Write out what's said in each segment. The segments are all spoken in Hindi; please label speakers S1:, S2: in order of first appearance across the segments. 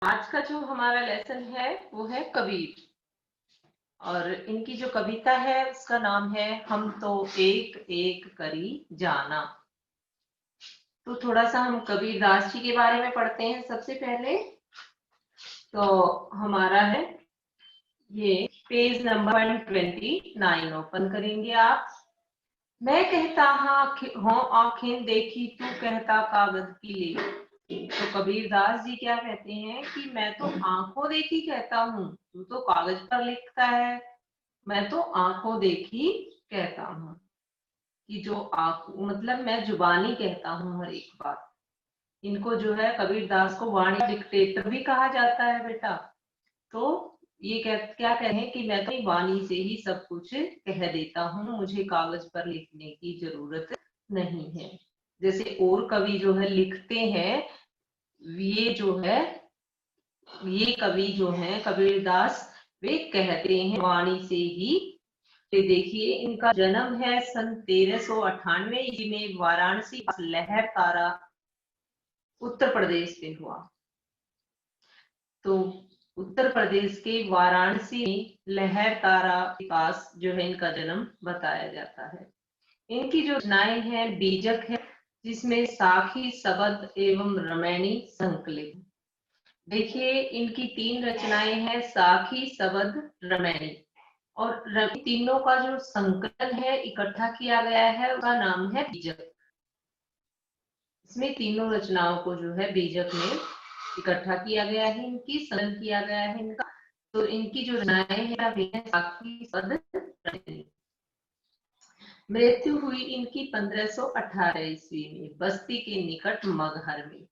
S1: आज का जो हमारा लेसन है वो है कबीर। और इनकी जो कविता है उसका नाम है हम तो एक एक करी जाना। तो थोड़ा सा हम कबीरदास जी के बारे में पढ़ते हैं सबसे पहले। तो हमारा है ये पेज नंबर 129 ओपन करेंगे आप। मैं कहता हूँ आंखें देखी, तू कहता कागज की ले। तो कबीरदास जी क्या कहते हैं कि मैं तो आंखों देखी कहता हूँ, तू तो कागज पर लिखता है। मैं तो आंखों देखी कहता हूँ कि जो आंख मतलब मैं जुबानी कहता हूँ हर एक बात। इनको जो है कबीरदास को वाणी डिक्टेटर भी कहा जाता है बेटा। तो ये क्या कहें कि मैं तो वाणी से ही सब कुछ कह देता हूँ, मुझे कागज पर लिखने की जरूरत नहीं है। जैसे और कवि जो है लिखते हैं, ये जो है ये कवि जो है कबीरदास, वे कहते हैं वाणी से ही। देखिए इनका जन्म है सन 1398 ईस्वी में वाराणसी लहर तारा उत्तर प्रदेश में हुआ। तो उत्तर प्रदेश के वाराणसी में लहर तारा के पास जो है इनका जन्म बताया जाता है। इनकी जो रचनाएं हैं बीजक है, जिसमें साखी शबद एवं रमैनी संकलित। देखिए इनकी 3 रचनाएं हैं, साखी शबद रमैनी। और तीनों का जो संकलन है इकट्ठा किया गया है उसका नाम है बीजक। इसमें तीनों रचनाओं को जो है बीजक में इकट्ठा किया गया है, इनकी संकलन किया गया है इनका। तो इनकी जो रचनाएं हैं साखी शबद रमैनी। मृत्यु हुई इनकी 1518 ईस्वी में बस्ती के निकट मगहर में।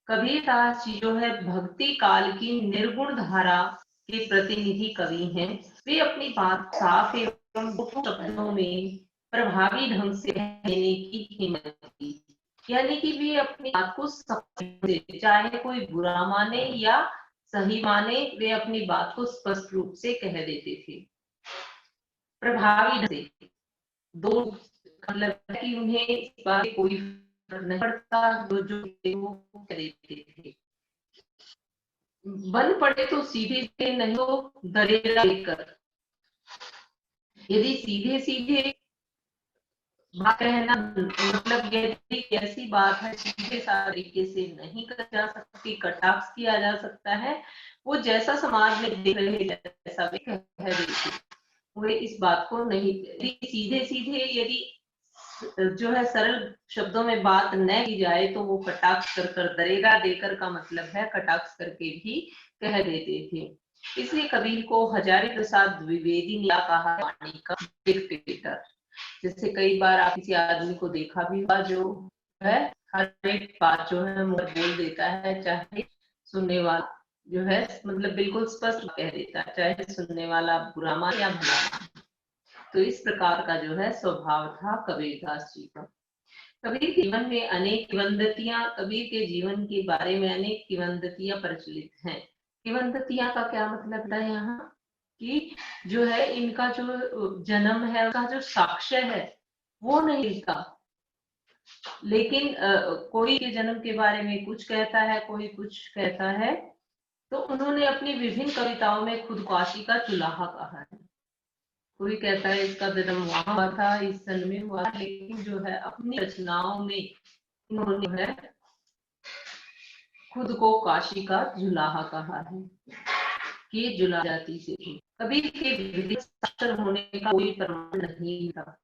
S1: कबीरदास जी जो है भक्ति काल की निर्गुण धारा के प्रतिनिधि कवि हैं। वे अपनी बात साफ एवं शब्दों में प्रभावी ढंग से कहने की हिम्मत की। यानी कि वे अपनी बात को समझे, चाहे कोई बुरा माने या सही माने, वे अपनी बात को स्पष्ट रूप से कह देते थे प्रभावी ढंग से। दो मतलब कि उन्हें इस बात से कोई फर्क नहीं पड़ता, जो वो कह देते थे। बन पड़े तो सीधे सीधे नहीं तो दरेरा लेकर। यदि सीधे सीधे बात कहना मतलब यदि ऐसी बात है सीधे तरीके से नहीं कहा जा सकती, कटाक्ष किया जा सकता है, वो जैसा समाज में देख रहे जैसा भी कह देते, वे इस बात को नहीं सीधे सीधे यदि जो है सरल शब्दों में बात न की जाए तो वो कटाक्ष कर कर दरेगा देकर का मतलब है कटाक्ष करके भी कह देते थे। इसलिए कबीर को हजारी प्रसाद द्विवेदी ने कहा वाणी का डिक्टेटर। जैसे कई बार आप किसी आदमी को देखा भी होगा जो है हर एक बात जो है मुंह बोल देता है, चाहे सुनने वाला जो है मतलब बिल्कुल स्पष्ट कह देता है, चाहे सुनने वाला बुरा मान या भला मान। तो इस प्रकार का जो है स्वभाव था कबीरदास जी का। कबीर के जीवन में अनेक किंवदंतियां, कबीर के जीवन के बारे में अनेक किंवदंतियां प्रचलित हैं। किंवदंतियां का क्या मतलब है यहाँ कि जो है इनका जो जन्म है उसका जो साक्ष्य है वो नहीं लिखा, लेकिन कोई के जन्म के बारे में कुछ कहता है, कोई कुछ कहता है। तो उन्होंने अपनी विभिन्न कविताओं में खुद काशी का चुलाहा कहा है। कोई कहता है इसका जन्म वहां हुआ था, इस सन में हुआ, लेकिन जो है अपनी रचनाओं में इन्होंने है खुद को काशी का जुलाहा कहा है कि जुला जाति से थी। कबीर के विधिक साक्षर होने का कोई प्रमाण नहीं था,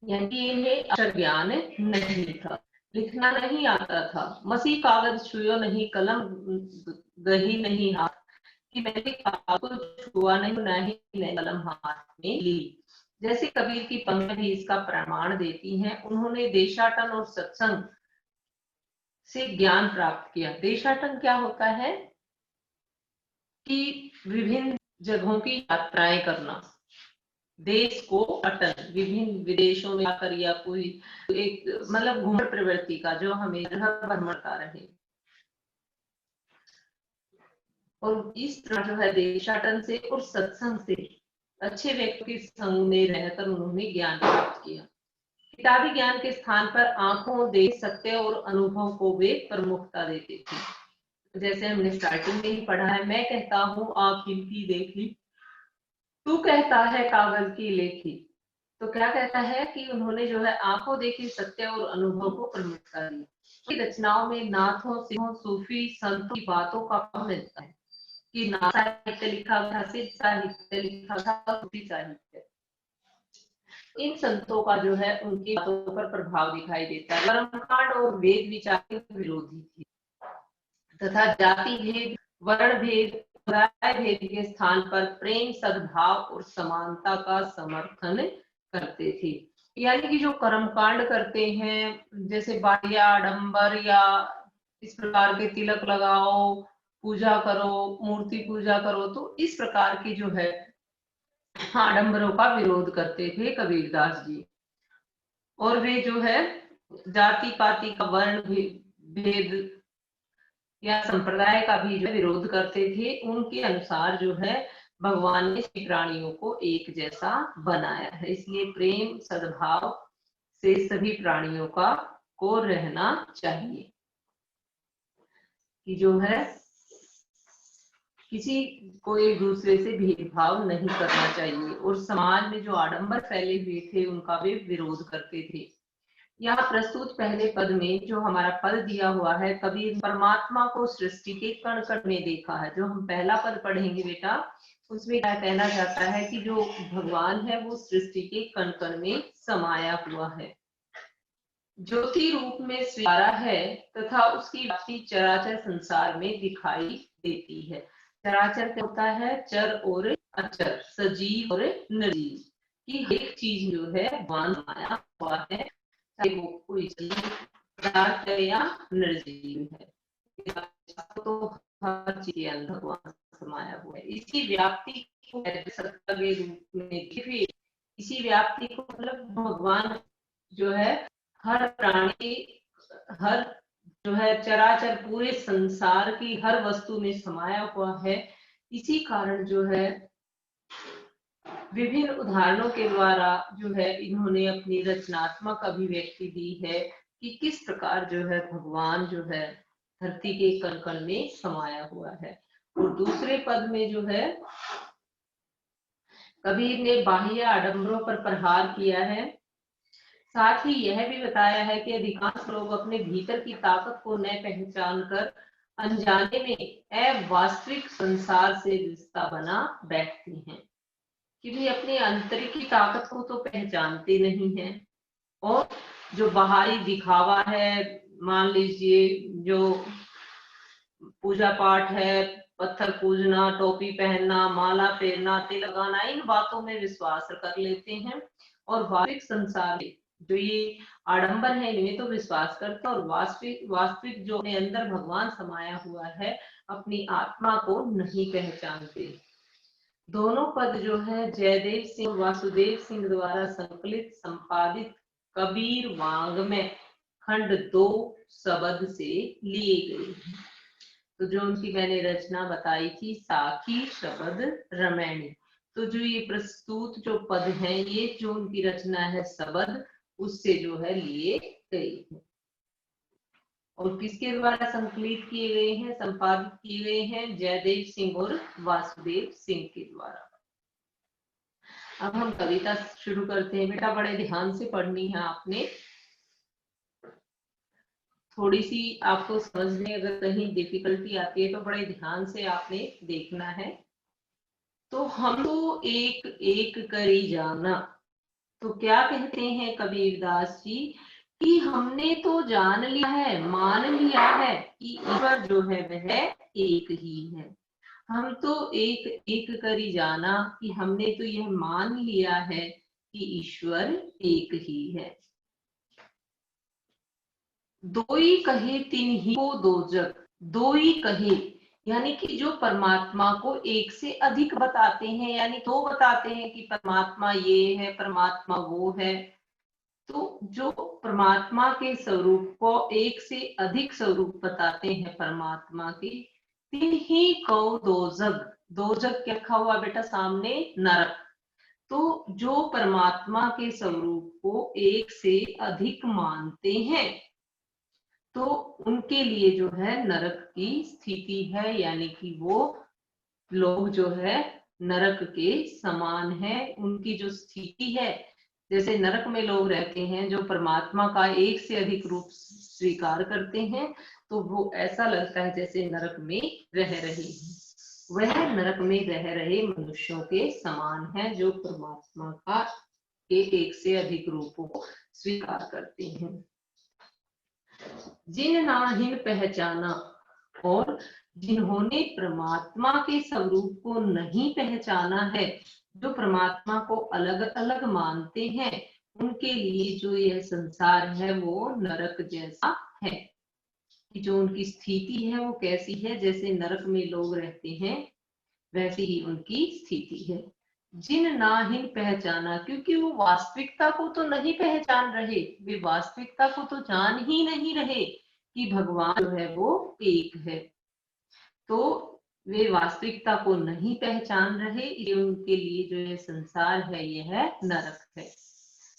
S1: यानी इन्हें अक्षर ज्ञान नहीं था, लिखना नहीं आता था। मसीह कागज छुयो नहीं, कलम गही नहीं हाथ, कि मैंने कागज छुआ नहीं, ना ही कलम हाथ में ली। जैसे कबीर की पंक्तियां भी इसका प्रमाण देती हैं। उन्होंने देशाटन और सत्संग से ज्ञान प्राप्त किया। देशाटन क्या होता है कि विभिन्न जगहों की यात्राएं करना, देश को अटन विभिन्न विदेशों में आकर या कोई एक मतलब घूमर प्रवृत्ति का जो हमें भ्रमण करता रहे। और इस तरह जो है देशाटन से और सत्संग से, अच्छे व्यक्ति के संग में रहकर उन्होंने ज्ञान प्राप्त किया। किताबी ज्ञान के स्थान पर आंखों, देख सकते और अनुभव को वे प्रमुखता देते थे। जैसे हमने स्टार्टिंग में ही पढ़ा है, मैं कहता हूँ आप खिड़की देखी, तू कहता है कागज की लेखी। तो क्या कहता है कि उन्होंने जो है आंखों देखी सत्य और अनुभव को प्रमुखता दी। रचनाओं में नाथों, सिखों, सूफी संतों की बातों का मिलता है कि नाथ साहित्य लिखा था, सिद्ध साहित्य लिखा था, सूफी साहित्य। इन संतों का जो है उनकी बातों पर प्रभाव दिखाई देता है। कर्मकांड और वेद विचार के विरोधी थी तथा जाति भेद, वर्ण भेद, समुदाय भेद के स्थान पर प्रेम, सद्भाव और समानता का समर्थन करते थे। यानी कि जो कर्मकांड करते हैं, जैसे बाह्य आडंबर या इस प्रकार के तिलक लगाओ, पूजा करो, मूर्ति पूजा करो, तो इस प्रकार की जो है आडंबरों का विरोध करते थे कबीरदास जी। और वे जो है जाति पाति का, वर्ण भेद या संप्रदाय का भी जो विरोध करते थे। उनके अनुसार जो है भगवान ने सभी प्राणियों को एक जैसा बनाया है, इसलिए प्रेम सद्भाव से सभी प्राणियों का को रहना चाहिए, कि जो है किसी को एक दूसरे से भेदभाव नहीं करना चाहिए। और समाज में जो आडंबर फैले हुए थे उनका वे विरोध करते थे। यहाँ प्रस्तुत पहले पद में जो हमारा पद दिया हुआ है, कबीर परमात्मा को सृष्टि के कण कण में देखा है। जो हम पहला पद पढ़ेंगे बेटा, उसमें क्या कहना जाता है कि जो भगवान है वो सृष्टि के कण कण में समाया हुआ है, ज्योति रूप में स्वीकारा है तथा उसकी व्याप्ति चराचर संसार में दिखाई देती है। चराचर क्या होता है? चर और अचर, सजीव और निर्जीव की एक चीज जो है भगवान समाया हुआ है, चाहे वो कोई पदार्थ है या निर्जीव है, तो हर चीज के अंदर भगवान समाया हुआ है। इसकी व्याप्ति को सत्ता के रूप में, इसी व्याप्ति को मतलब भगवान जो है हर प्राणी, हर जो है चराचर पूरे संसार की हर वस्तु में समाया हुआ है। इसी कारण जो है विभिन्न उदाहरणों के द्वारा जो है इन्होंने अपनी रचनात्मक अभिव्यक्ति दी है कि किस प्रकार जो है भगवान जो है धरती के कण कण में समाया हुआ है। और दूसरे पद में जो है कबीर ने बाह्य आडंबरों पर प्रहार किया है, साथ ही यह भी बताया है कि अधिकांश लोग अपने भीतर की ताकत को न पहचान कर अनजाने में अवास्तविक संसार से रिश्ता बना बैठते हैं, कि भी अपने आंतरिक की ताकत को तो पहचानते नहीं है, और जो बाहरी दिखावा है, मान लीजिए जो पूजा पाठ है, पत्थर पूजना, टोपी पहनना, माला पहनना, तिल लगाना, इन बातों में विश्वास कर लेते हैं। और वास्तविक संसार जो ये आडंबर है इनमें तो विश्वास करते, और वास्तविक जो अपने अंदर भगवान समाया हुआ है अपनी आत्मा को नहीं पहचानते। दोनों पद जो है जयदेव सिंह वासुदेव सिंह द्वारा संकलित संपादित कबीर वांग्मय खंड 2 शब्द से लिए गए हैं। तो जो उनकी मैंने रचना बताई थी साखी शब्द रमैणी, तो जो ये प्रस्तुत जो पद हैं ये जो उनकी रचना है शब्द उससे जो है लिए गए हैं, और किसके द्वारा संकलित किए गए हैं, संपादित किए गए हैं? जयदेव सिंह और वासुदेव सिंह के द्वारा। अब हम कविता शुरू करते हैं। बेटा बड़े ध्यान से पढ़नी है आपने, थोड़ी सी आपको समझने अगर कहीं डिफिकल्टी आती है तो बड़े ध्यान से आपने देखना है। तो हम तो एक एक करी जाना, तो क्या कहते हैं कबीरदास जी कि हमने तो जान लिया है, मान लिया है कि ईश्वर जो है वह एक ही है। हम तो एक एक करी जाना कि हमने तो यह मान लिया है कि ईश्वर एक ही है। दो ही कहे तिन ही को दो जग, दो ही कहे यानी कि जो परमात्मा को एक से अधिक बताते हैं, यानी दो बताते हैं कि परमात्मा ये है, परमात्मा वो है। तो जो परमात्मा के स्वरूप को एक से अधिक स्वरूप बताते हैं परमात्मा के, तिन ही को दो जग, दो जग क्या रखा हुआ बेटा सामने? नरक। तो जो परमात्मा के स्वरूप को एक से अधिक मानते हैं तो उनके लिए जो है नरक की स्थिति है, यानी कि वो लोग जो है नरक के समान है। उनकी जो स्थिति है, जैसे नरक में लोग रहते हैं जो परमात्मा का एक से अधिक रूप स्वीकार करते हैं, तो वो ऐसा लगता है जैसे नरक में रह रहे हैं। वह नरक में रह रहे मनुष्यों के समान है जो परमात्मा का एक से अधिक रूपों को स्वीकार करते हैं। जिन नाहिन पहचाना, और जिन्होंने परमात्मा के स्वरूप को नहीं पहचाना है, जो परमात्मा को अलग अलग मानते हैं, उनके लिए जो यह संसार है वो नरक जैसा है। कि जो उनकी स्थिति है वो कैसी है, जैसे नरक में लोग रहते हैं वैसी ही उनकी स्थिति है। जिन नाहिन पहचाना, क्योंकि वो वास्तविकता को तो नहीं पहचान रहे, वे वास्तविकता को तो जान ही नहीं रहे कि भगवान जो है वो एक है। तो वे वास्तविकता को नहीं पहचान रहे, ये उनके लिए जो ये संसार है यह नरक है।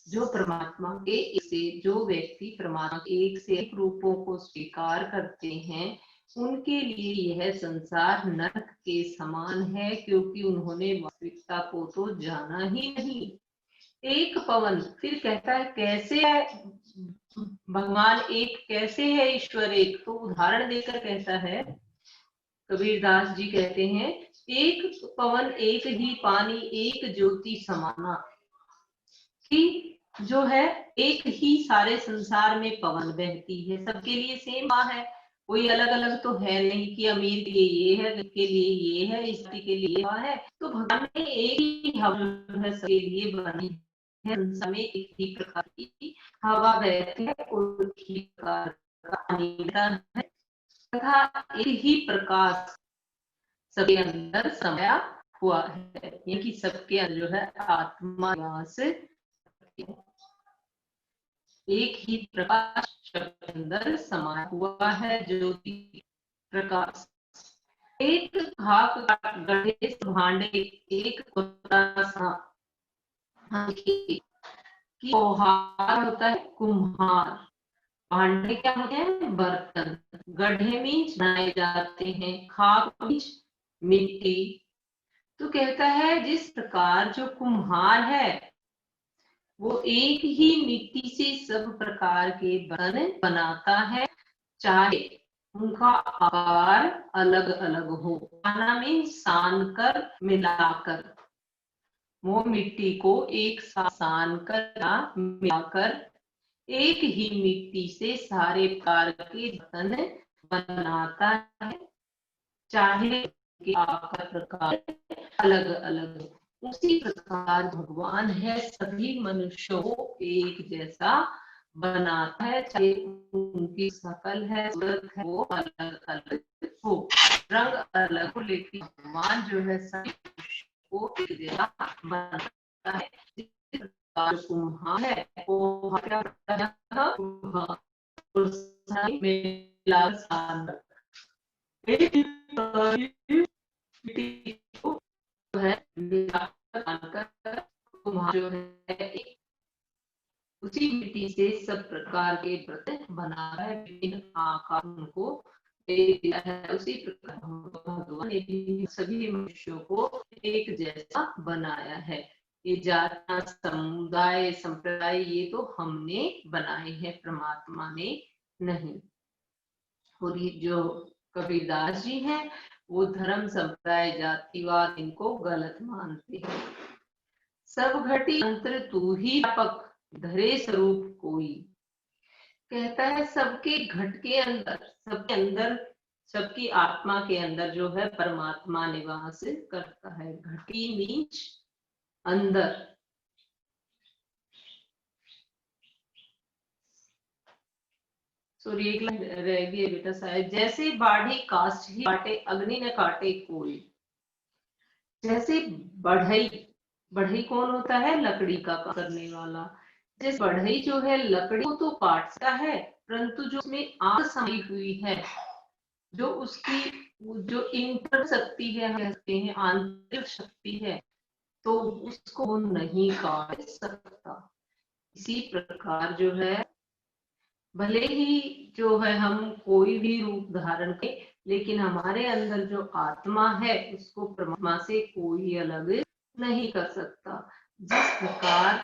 S1: जो परमात्मा के एक से, जो व्यक्ति परमात्मा के एक से एक रूपों को स्वीकार करते हैं, उनके लिए यह संसार नरक के समान है, क्योंकि उन्होंने वास्तविकता को तो जाना ही नहीं। एक पवन, फिर कहता है कैसे है भगवान एक, कैसे है ईश्वर एक, तो उदाहरण देकर कहता है। कबीरदास जी कहते हैं, एक पवन एक ही पानी एक ज्योति समाना, कि जो है एक ही सारे संसार में पवन बहती है, सबके लिए सेम है, कोई अलग अलग तो है नहीं कि अमीर के लिए ये है, गरीब के लिए ये है, स्त्री के लिए है। तो भगवान ने एक ही हवा है सबके लिए बनी है। संसार में एक ही प्रकार की हवा बहती है और एक ही प्रकार का पानी है, तथा एक ही प्रकाश सबके अंदर समाया हुआ है, यानी सबके अंदर जो है आत्मा निवास, एक ही प्रकाश सबके अंदर समाया हुआ है, ज्योति प्रकाश। एक खाक गणेश भांडे एक सा कि कुम्हार होता है, कुम्हार। भांडे क्या होते हैं, बर्तन। गड्ढे में बनाए जाते हैं, खाक मिट्टी। तो कहता है जिस प्रकार जो कुम्हार है वो एक ही मिट्टी से सब प्रकार के बर्तन बनाता है, चाहे उनका आकार अलग अलग हो, खाना में सान कर मिलाकर, वो मिट्टी को एक साथ सान कर मिलाकर एक ही मिट्टी से सारे प्रकार के बर्तन बनाता है, चाहे उनके आकार प्रकार अलग अलग। उसी प्रकार भगवान है सभी मनुष्यों को एक जैसा बनाता है, चाहे उनकी शकल है, सूरत है, वो अलग अलग हो, रंग अलग हो, लेकिन भगवान जो है सभी मनुष्यों को एक जैसा बनाता है। जिस प्रकार कुम्हार है वो क्या करता है, मिला है, जो है उसी मिट्टी से सब प्रकार के बर्तन बना है, विभिन्न आकार उनको दे दिया है। उसी प्रकार भगवान ने भी सभी मनुष्यों को एक जैसा बनाया है। ये जातियां, समुदाय, संप्रदाय ये तो हमने बनाए हैं, परमात्मा ने नहीं। और ये जो कबीरदास जी हैं वो धर्म, संप्रदाय, जातिवाद इनको गलत मानते हैं। सब घटी अंतर तू ही व्यापक, धरे स्वरूप कोई। कहता है सबके घट के अंदर, सबके अंदर, सबकी आत्मा के अंदर जो है परमात्मा निवास करता है। घटी मीन्स अंदर। सॉरी एक लाइन रह गई बेटा साहब। जैसे बाढ़ी कास्ट ही काटे, अग्नि न काटे कोई। जैसे बढ़ई, बढ़ई कौन होता है, लकड़ी का काम करने वाला। जैसे बढ़ई जो है लकड़ी को तो काटता है, परंतु जो उसमें आग समाई हुई है, जो उसकी जो इंटर शक्ति है, हम कहते हैं आंतरिक शक्ति है, तो उसको वो नहीं काट सकता। इसी प्रकार जो है भले ही जो है हम कोई भी रूप धारण करें, लेकिन हमारे अंदर जो आत्मा है उसको परमात्मा से कोई अलग नहीं कर सकता। जिस प्रकार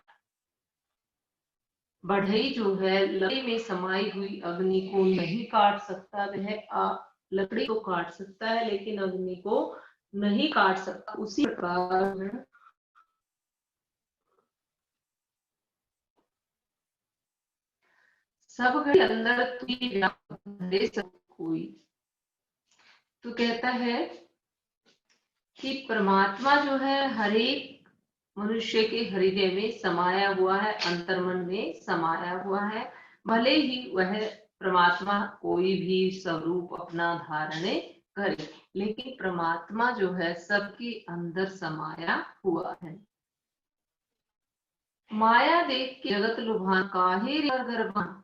S1: बढ़ई जो है लकड़ी में समाई हुई अग्नि को नहीं काट सकता, वह लकड़ी को काट सकता है लेकिन अग्नि को नहीं काट सकता। उसी प्रकार सब घड़ी अंदर सब कोई तो कहता है कि परमात्मा जो है हर एक मनुष्य के हृदय में समाया हुआ है, अंतर्मन में समाया हुआ है। भले ही वह परमात्मा कोई भी स्वरूप अपना धारण करे, लेकिन परमात्मा जो है सबके अंदर समाया हुआ है। माया देख के जगत लुभान काहे रे गर्भान,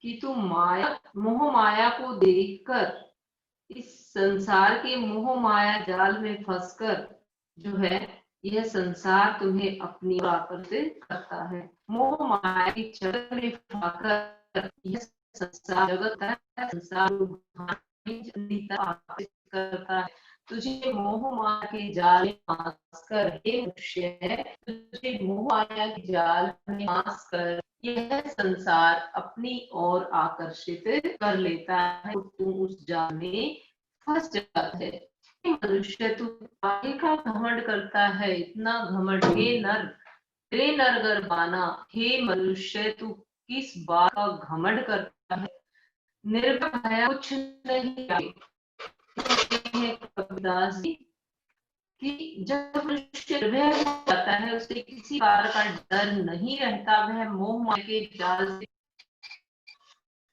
S1: कि तू माया मोह माया को देखकर इस संसार के मोह माया जाल में फंसकर जो है यह संसार तुम्हें अपनी ओर आकर्षित करता है। मोह माया की चक्कर में फंसकर यह संसार जगत है, संसार आकर्षित करता है। तुझे मोह माया के जाल में फंसकर हे मनुष्य है, तुझे मोह माया के जाल में फंसकर यह संसार अपनी ओर आकर्षित कर लेता है, तो तू उस जाल में फंस जाता है। मनुष्य तू काहे का घमंड करता है, इतना घमंड हे नर, रे नर गर्भाना, हे मनुष्य तू किस बात का घमंड करता है, निर्भय कुछ नहीं है। कबीरदास जी कि जब मनुष्य निर्भय हो जाता है, उसे किसी बात का डर नहीं रहता, वह मोह माया के जाल से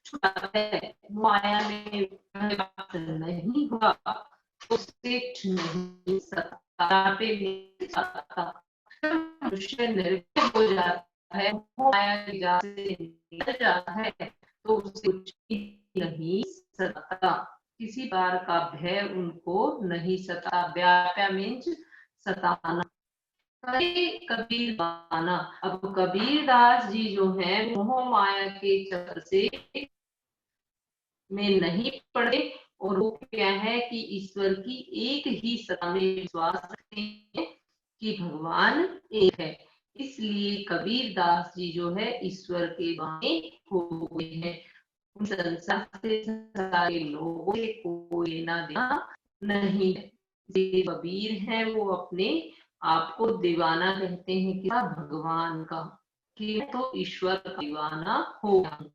S1: छुटा है, माया में नहीं हुआ उसे नहीं सकता पे नहीं सकता। मनुष्य निर्भय हो जाता है, माया की जाल से निकल जाता है, तो उसे कुछ नहीं सकता, किसी बार का भय उनको नहीं सता। व्याप्या मीन्स सताना। कबीर दाना, अब कबीर दास जी जो है मोह माया के चक्कर से में नहीं पड़े, और वो क्या है कि ईश्वर की एक ही सत्ता में विश्वास रखते हैं कि भगवान एक है। इसलिए कबीर दास जी जो है ईश्वर के बाने हो गए हैं। संसार से सारे लोगों से कोई लेना देना नहीं है। जो कबीर है वो अपने आप को दीवाना कहते हैं कि भगवान का, कि मैं तो ईश्वर का दीवाना हो गया हूँ।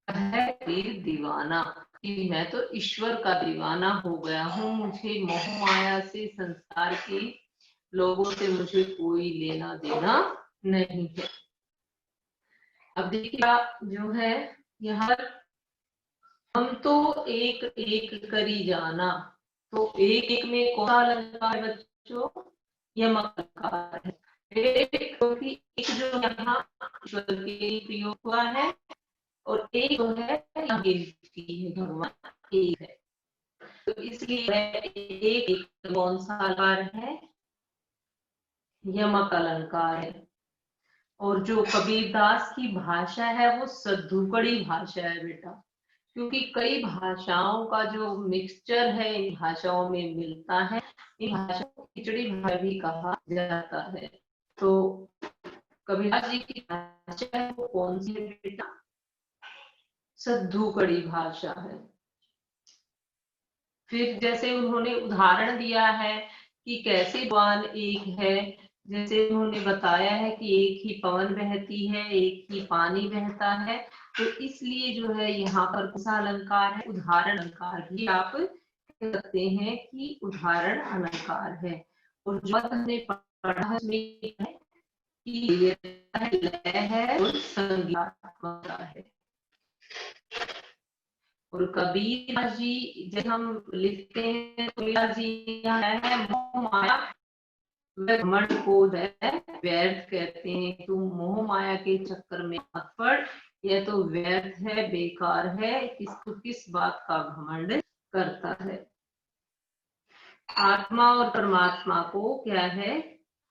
S1: है कबीर दीवाना कि मैं तो ईश्वर का दीवाना हो गया हूँ, मुझे मोह माया से संसार के लोगों से मुझे कोई लेना देना नहीं है। अब देखिए जो है यहाँ हम तो एक एक करी जाना, तो एक एक में कौन सा अलंकार है बच्चों, यम अलंकार है। क्योंकि एक जो यहाँ ईश्वर के लिए प्रयोग हुआ है और एक जो है भगवान एक है, तो इसलिए एक एक कौन सा अलंकार है, यमक अलंकार है। और जो कबीरदास की भाषा है वो सद्धुकड़ी भाषा है बेटा, क्योंकि कई भाषाओं का जो मिक्सचर है इन भाषाओं में मिलता है, इन भाषाओं को खिचड़ी भाषा भी कहा जाता है। तो कबीरदास जी की भाषा है वो कौन सी है बेटा, सद्धुकड़ी भाषा है। फिर जैसे उन्होंने उदाहरण दिया है कि कैसे भगवान एक है, जैसे उन्होंने बताया है कि एक ही पवन बहती है, एक ही पानी बहता है, तो इसलिए जो है यहाँ पर कौन सा अलंकार है, उदाहरण अलंकार भी आप कह सकते हैं कि उदाहरण अलंकार है। और जो हमने पढ़ा है कि लय है और संज्ञात्मक है। और कबीर जी जब हम लिखते हैं तो कबीर जी है मोह माया घमंड को है व्यर्थ कहते हैं, तुम मोह माया के चक्कर में मत पड़, यह तो व्यर्थ है, बेकार है, किस बात का घमंड करता है। आत्मा और परमात्मा को क्या है,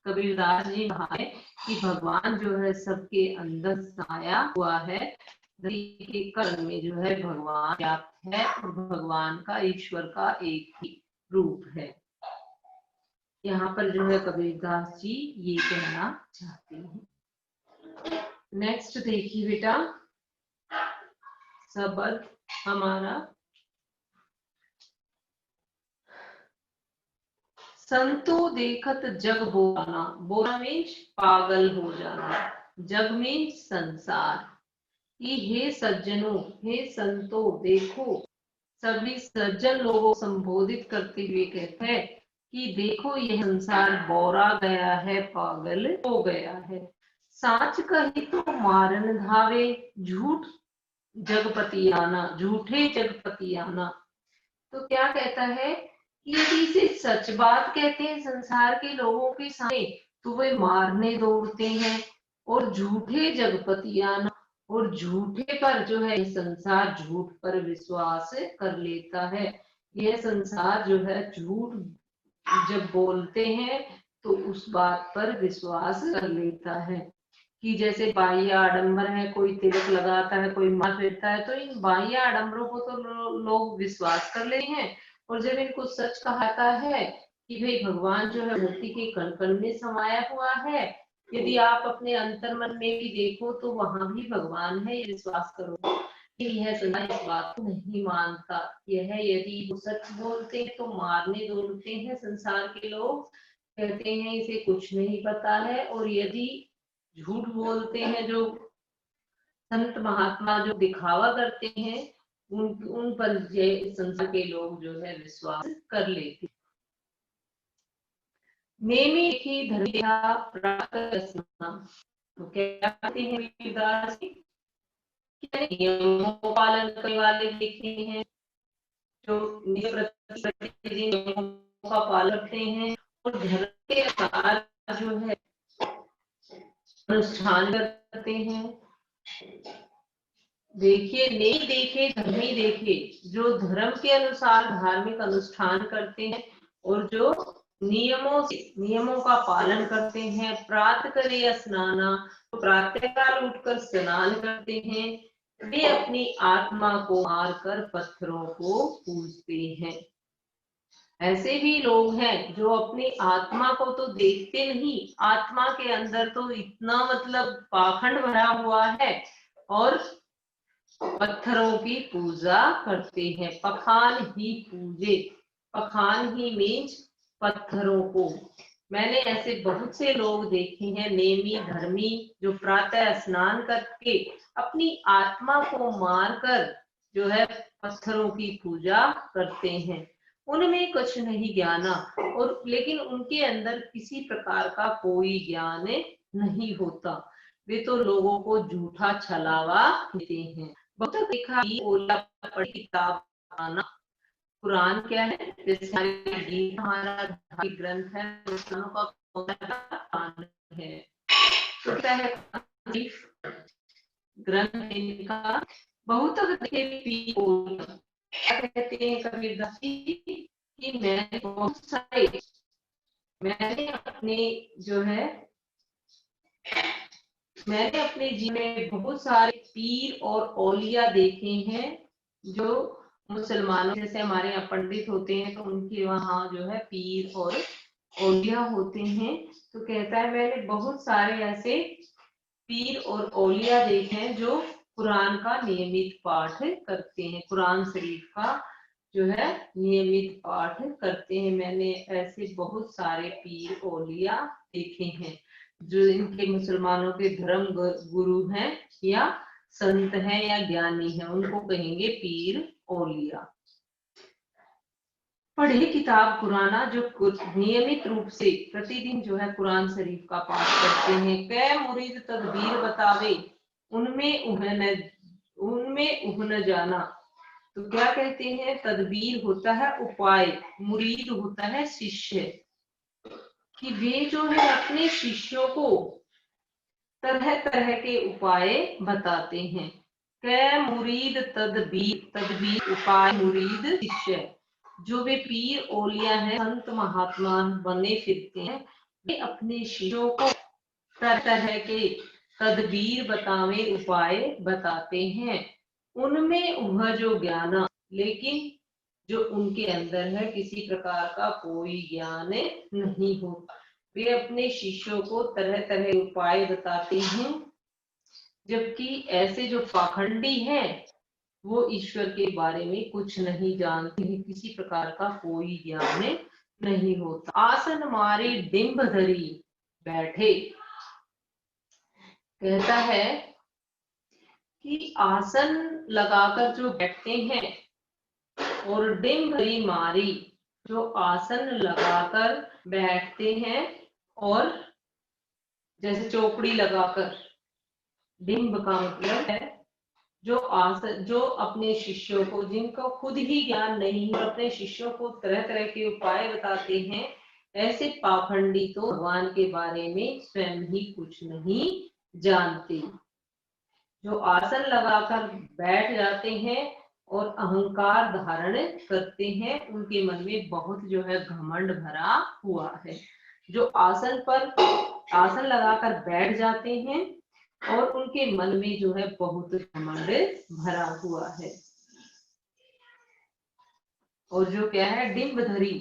S1: कबीरदास जी कहा है कि भगवान जो है सबके अंदर समाया हुआ है, धरती के कण में जो है भगवान व्याप्त है और भगवान का, ईश्वर का एक ही रूप है। यहाँ पर जो है कबीरदास जी ये कहना चाहते हैं। नेक्स्ट देखिए बेटा, शब्द हमारा संतो देखत जग बोलाना। बोला मीन्स पागल हो जाना, जग मीन्स संसार। कि हे सज्जनों, हे संतो, देखो, सभी सज्जन लोगों को संबोधित करते हुए कहते हैं कि देखो यह संसार बोरा गया है, पागल हो गया है। साच कही तो मारन धावे, झूठ जगपति आना, झूठे जगपति आना। तो क्या कहता है कि यदि इसे सच बात कहते हैं संसार के लोगों के सामने तो वे मारने दौड़ते हैं, और झूठे जगपति आना, और झूठे पर जो है संसार झूठ पर विश्वास कर लेता है। यह संसार जो है झूठ जब बोलते हैं तो उस बात पर विश्वास कर लेता है। कि जैसे बाह्य आडंबर है, कोई तिलक लगाता है, कोई माला फेरता है, तो इन बाह्य आडंबरों को तो लोग विश्वास कर लेते हैं। और जब इनको सच कहता है कि भाई भगवान जो है धरती के कण कण में समाया हुआ है, यदि आप अपने अंतर मन में भी देखो तो वहां भी भगवान है, ये विश्वास करो। यह संसार इस बात को नहीं मानता। यह यदि वो सच बोलते हैं तो मारने दौड़ते हैं संसार के लोग, कहते हैं इसे कुछ नहीं पता है। और यदि झूठ बोलते हैं, जो संत महात्मा जो दिखावा करते हैं, उन पर संसार के लोग जो है विश्वास कर लेते। नेमी की धर्या प्राप्त रसना। तो क्या कहते हैं कबीरदास जी? नियमों पालन करने वाले देखे हैं, जो नियमों का पालन करते हैं और धर्म के अनुसार जो है अनुष्ठान करते हैं। देखिए, नहीं देखे धर्मी देखे, जो धर्म के अनुसार धार्मिक अनुष्ठान करते हैं और जो नियमों का पालन करते हैं। प्रातः करे स्नाना, तो प्रातःकाल उठकर स्नान करते हैं। वे अपनी आत्मा को मारकर पत्थरों को पूजते हैं। ऐसे भी लोग हैं जो अपनी आत्मा को तो देखते नहीं, आत्मा के अंदर तो इतना मतलब पाखंड भरा हुआ है और पत्थरों की पूजा करते हैं। पखान ही पूजे, पखान ही मीन्स पत्थरों को। मैंने ऐसे बहुत से लोग देखे हैं नेमी धर्मी, जो प्रातः स्नान करके अपनी आत्मा को मारकर जो है पत्थरों की पूजा करते हैं। उनमें कुछ नहीं ज्ञाना, और लेकिन उनके अंदर किसी प्रकार का कोई ज्ञान नहीं होता। वे तो लोगों को झूठा छलावा देते हैं। बहुत देखा ओला पढ़ी किताब आना। कुरान क्या है? जैसे गीत हमारा धार्मिक ग्रंथ है, मुसलमानों का कुरान है, तो क्या है ग्रंथ इनका बहुत क्या कहते हैं कबीरदास जी कि मैंने अपने जीवन में बहुत सारे पीर और औलिया देखे हैं। जो मुसलमानों जैसे हमारे यहाँ पंडित होते हैं तो उनके वहाँ जो है पीर और औलिया होते हैं। तो कहता है मैंने बहुत सारे ऐसे पीर और औलिया देखे हैं जो कुरान का नियमित पाठ करते हैं, कुरान शरीफ का जो है नियमित पाठ करते हैं। मैंने ऐसे बहुत सारे पीर औलिया देखे हैं जो इनके मुसलमानों के धर्म गुरु हैं या संत हैं या ज्ञानी हैं, उनको कहेंगे पीर औलिया। पढ़े किताब कुराना, जो नियमित रूप से प्रतिदिन जो है कुरान शरीफ का पाठ करते हैं। कै मुरीद तदबीर बतावे, उनमें उहन जाना। तो क्या कहते हैं? तदबीर होता है उपाय, मुरीद होता है शिष्य। कि वे जो है अपने शिष्यों को तरह तरह के उपाय बताते हैं। कै मुरीद तदबीर, तदबीर उपाय, मुरीद शिष्य। जो वे पीर औलिया हैं, संत महात्मा बने फिरते हैं, वे अपने शिष्यों को तरह तरह के तदबीर बतावे उपाय बताते हैं। उनमें वह जो ज्ञान, लेकिन जो उनके अंदर है किसी प्रकार का कोई ज्ञान नहीं होता। वे अपने शिष्यों को तरह तरह उपाय बताते हैं, जबकि ऐसे जो पाखंडी हैं वो ईश्वर के बारे में कुछ नहीं जानते हैं, किसी प्रकार का कोई ज्ञान नहीं होता। आसन मारे डिंब धरी बैठे, कहता है कि आसन लगाकर जो बैठते हैं और डिंब धरी मारी, जो आसन लगाकर बैठते हैं और जैसे चौकड़ी लगाकर, डिंब का मतलब है जो अपने शिष्यों को, जिनको खुद ही ज्ञान नहीं है, अपने शिष्यों को तरह तरह के उपाय बताते हैं, ऐसे पाखंडी तो भगवान के बारे में स्वयं ही कुछ नहीं जानते। जो आसन लगाकर बैठ जाते हैं और अहंकार धारण करते हैं, उनके मन में बहुत जो है घमंड भरा हुआ है। जो आसन लगाकर बैठ जाते हैं और उनके मन में जो है बहुत घमंड भरा हुआ है। और जो क्या है, डिंबधरी,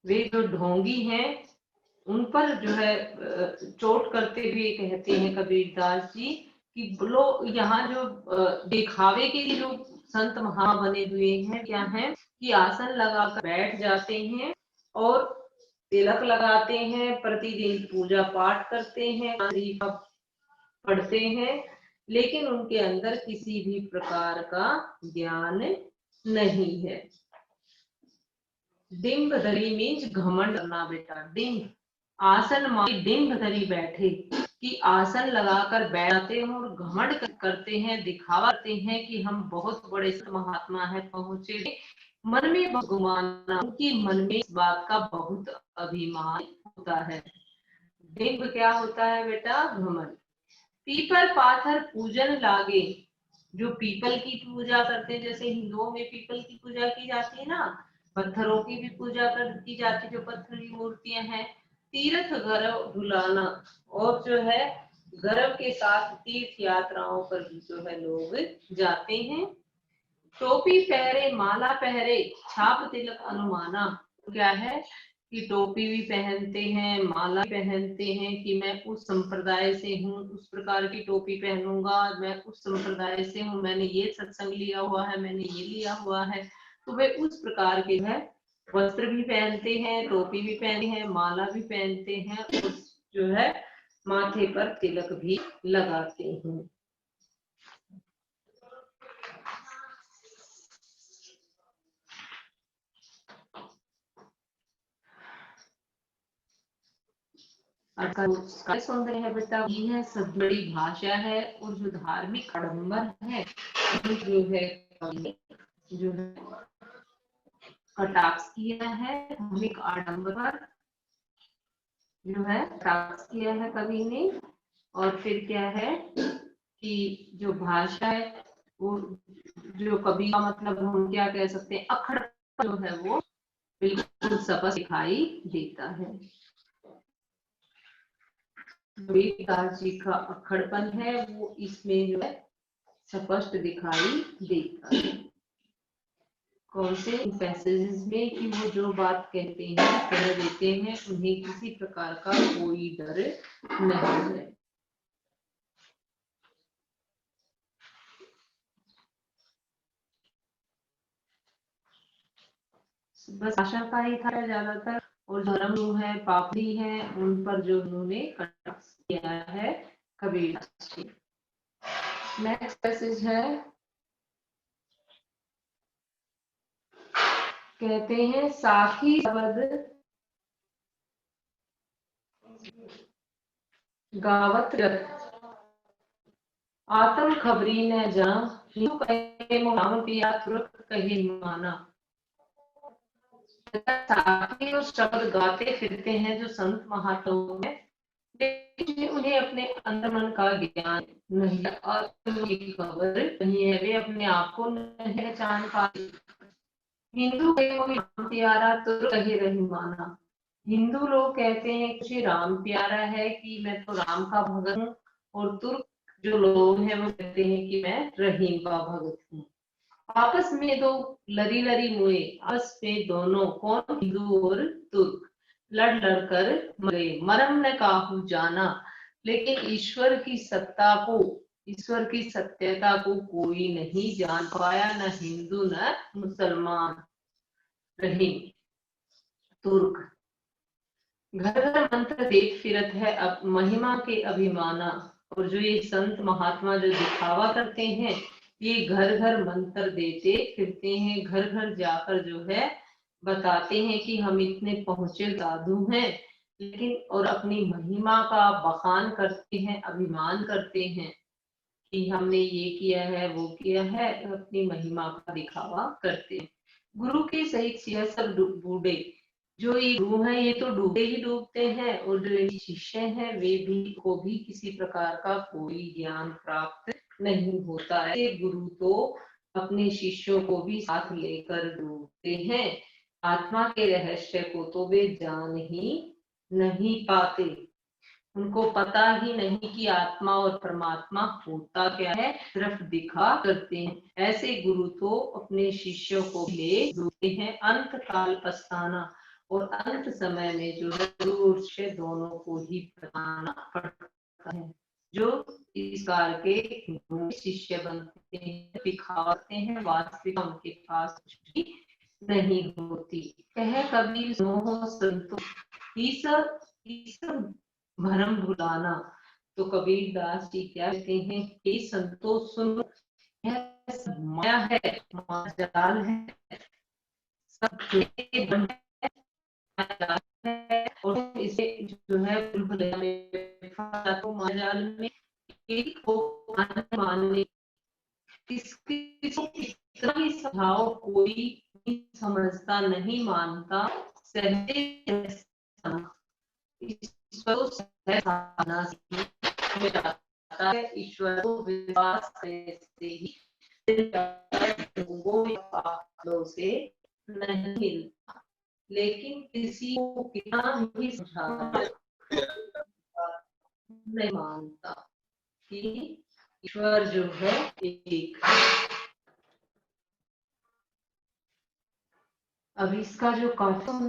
S1: वे जो ढोंगी हैं, उन पर जो है चोट करते हुए कहते हैं कबीरदास जी कि लोग यहाँ जो दिखावे के लिए जो संत महा बने हुए हैं, क्या है कि आसन लगाकर बैठ जाते हैं और तिलक लगाते हैं, प्रतिदिन पूजा पाठ करते हैं, पढ़ते हैं, लेकिन उनके अंदर किसी भी प्रकार का ज्ञान नहीं है। डिंब धरी मीन्स घमंड करना बेटा। डिंब, आसन मारी डिंब धरी बैठे, कि आसन लगाकर बैठते हैं और घमंड करते हैं, दिखावा करते हैं कि हम बहुत बड़े महात्मा है, पहुंचे। मन में गुमाना, उनके मन में इस बात का बहुत अभिमान होता है। डिंब क्या होता है बेटा? घमंड। पीपल पाथर पूजन लागे, जो पीपल की पूजा करते हैं, जैसे हिंदुओं में पीपल की पूजा की जाती है ना, पत्थरों की भी पूजा की जाती है, जो पत्थर की मूर्तियां हैं। तीर्थ गर्व भुलाना, और जो है गर्व के साथ तीर्थ यात्राओं पर भी जो है लोग जाते हैं। टोपी पहरे माला पहरे छाप तिलक अनुमाना, क्या है कि टोपी भी पहनते हैं, माला भी पहनते हैं कि मैं उस संप्रदाय से हूँ, उस प्रकार की टोपी पहनूंगा, मैं उस संप्रदाय से हूँ, मैंने ये सत्संग लिया हुआ है, मैंने ये लिया हुआ है। तो वे उस प्रकार के है वस्त्र भी पहनते हैं, टोपी भी पहनते हैं, माला भी पहनते हैं, और जो है माथे पर तिलक भी लगाते हैं। सौंदर्य है बेटा, ये है सब बड़ी भाषा है, और जो धार्मिक आडंबर है जो है कटाक्ष किया है, धार्मिक आडंबर जो है कटाक्ष किया है कवि ने। और फिर क्या है कि जो भाषा है वो जो कवि का मतलब हम क्या कह सकते हैं, अखड़ जो है वो बिल्कुल स्पष्ट दिखाई देता है। कबीरदास जी का अखड़पन है वो इसमें जो है स्पष्ट दिखाई देता है। कौन से पैसेजेस में कि वो जो बात कहते हैं कह देते हैं, उन्हें किसी प्रकार का कोई डर नहीं है। बस भाषा का ही था ज्यादातर, और धर्म जो है पापड़ी है उन पर जो उन्होंने कटाक्ष किया है कबीरदास जी। नेक्स्ट पैसेज है, कहते हैं साखी शब्द गावत आत्म खबरी न जा, कहे मुहावन पिया तुरंत कहे माना। साखी और शब्द गाते फिरते हैं जो संत महात्मा हैं, लेकिन उन्हें अपने अंदर मन का ज्ञान नहीं है और की खबर नहीं है, वे अपने आप को नहीं पहचान पाते। हिंदू प्यारा तो कहे रही माना, हिंदू लोग कहते हैं कि मुझे राम प्यारा है, कि मैं तो राम का भगत हूँ, और तुर्क जो लोग हैं वो कहते हैं कि मैं रहीम का भगत हूँ। आपस में दो लड़ी लड़ी मुए, आपस में दोनों कौन, हिंदू और तुर्क, लड़ लड़ कर मरे, मरम न काहू जाना। लेकिन ईश्वर की सत्ता को, ईश्वर की सत्यता को कोई नहीं जान पाया, न हिंदू न मुसलमान। रहीम। तुर्क। घर घर मंत्र देख फिरत है अब महिमा के अभिमाना। और जो ये संत महात्मा जो दिखावा करते हैं, ये घर घर मंत्र देते फिरते हैं, घर घर जाकर जो है बताते हैं कि हम इतने पहुंचे साधु हैं, लेकिन और अपनी महिमा का बखान करते हैं, अभिमान करते हैं कि हमने ये किया है वो किया है, अपनी महिमा का दिखावा करते हैं। गुरु के सहित यह सब बूढ़े, जो ये गुरु हैं ये तो डूबे ही डूबते हैं, और जो ये शिष्य हैं वे भी को भी किसी प्रकार का कोई ज्ञान प्राप्त नहीं होता है। गुरु तो अपने शिष्यों को भी साथ लेकर डूबते हैं, आत्मा के रहस्य को तो वे जान ही नहीं पाते, उनको पता ही नहीं कि आत्मा और परमात्मा होता क्या है, सिर्फ दिखा करते हैं। ऐसे गुरु तो अपने शिष्यों को ले डूबते हैं, अंत काल पछताना, और अंत समय में जो है गुरु और शिष्य दोनों को ही बताना पड़ता है। जो इस कार के शिष्य बनते हैं, दिखाते हैं, वास्तविक उनके पास कुछ भी नहीं होती। कह कबीर सुनो संतो, ईसा भरम भुलाना। तो कबीर दास जी क्या कहते हैं कि संतो सुन, यह सब माया है, मायाजाल है, सब बंद है, मायाजाल है, और इसे जो है भुलभुलैया में फंसा तो मायाजाल में एक को मानने, किसको कितना ही समझाओ कोई समझता नहीं, मानता सहजे ईश्वर को ईश्वर को विश्वास से ही से नहीं मिलता, लेकिन किसी को कितना भी समझा नहीं मानता कि ईश्वर जो है एक। अब इसका जो कौशल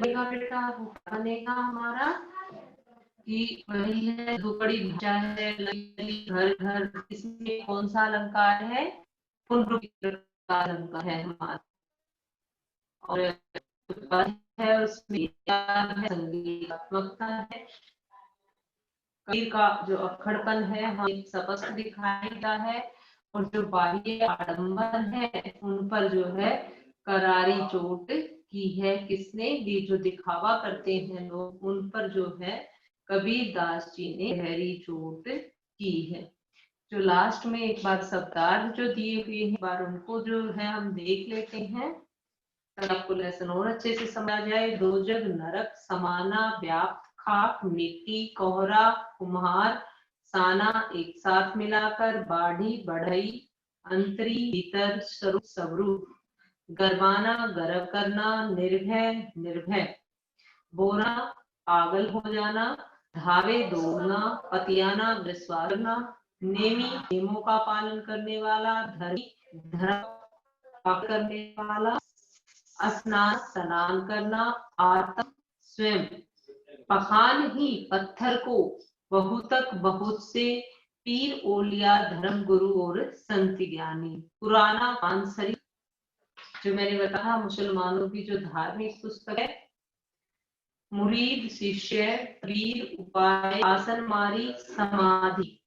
S1: बेटा वो बनेगा हमारा कि वही है, दुपड़ी भाषा है, घर घर, इसमें कौन सा अलंकार है, अलंकार है हमारा, और है उसमें संगीतात्मकता है। कबीर का जो अखड़पन है हमें स्पष्ट दिखाई देता है, और जो बाह्य आडंबर है उन पर जो है करारी चोट की है। किसने? ये जो दिखावा करते हैं लोग, उन पर जो है कबीर दास जी ने गहरी चोट की है। जो लास्ट में एक बार शब्दार्थ जो दिए हुए हैं, बार उनको जो है हम देख लेते हैं, आपको लेसन और अच्छे से समझ जाए। दो जग नरक समाना, व्याप्त खाक मिट्टी कोहरा कुम्हार साना, एक साथ मिलाकर बाढ़ी बढ़ई अंतरी भीतर स्वरूप स्वरूप, गरबाना गर्व करना, निर्भय निर्भय, बोरा पागल हो जाना, धावे दौड़ना, पतियाना विश्वासना, नेमी नियमों का पालन करने वाला, धर्मी धर्म करने वाला, स्नान स्नान करना, आत्म स्वयं, पखान ही पत्थर को, बहुतक बहुत से, पीर ओलिया धर्म गुरु और संत ज्ञानी। पुराना पानसरी, जो मैंने बताया मुसलमानों की जो धार्मिक पुस्तक है, मुरीद शिष्य पीर उपाय आसन मारी समाधि,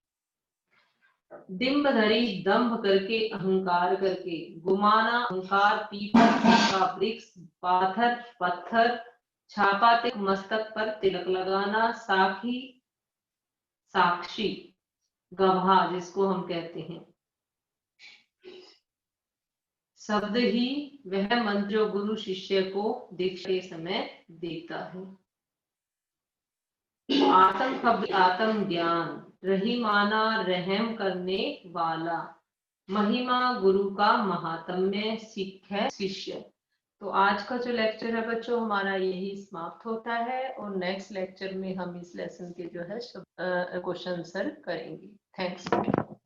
S1: डिम्ब धरी दंभ करके अहंकार करके, गुमाना अहंकार पीपल का वृक्ष, पाथर पत्थर छापा तिलक मस्तक पर तिलक लगाना, साखी साक्षी गवाह जिसको हम कहते हैं, शब्द ही वह मंत्र जो गुरु शिष्य को दीक्षा के समय देता है। आत्म शब्द आत्म ज्ञान, रहीमाना रहम करने वाला, महिमा गुरु का महात्म्य, सिख है शिष्य, तो आज का जो लेक्चर है बच्चों हमारा यही समाप्त होता है, और नेक्स्ट लेक्चर में हम इस लेसन के जो है क्वेश्चन आंसर करेंगे। थैंक्स।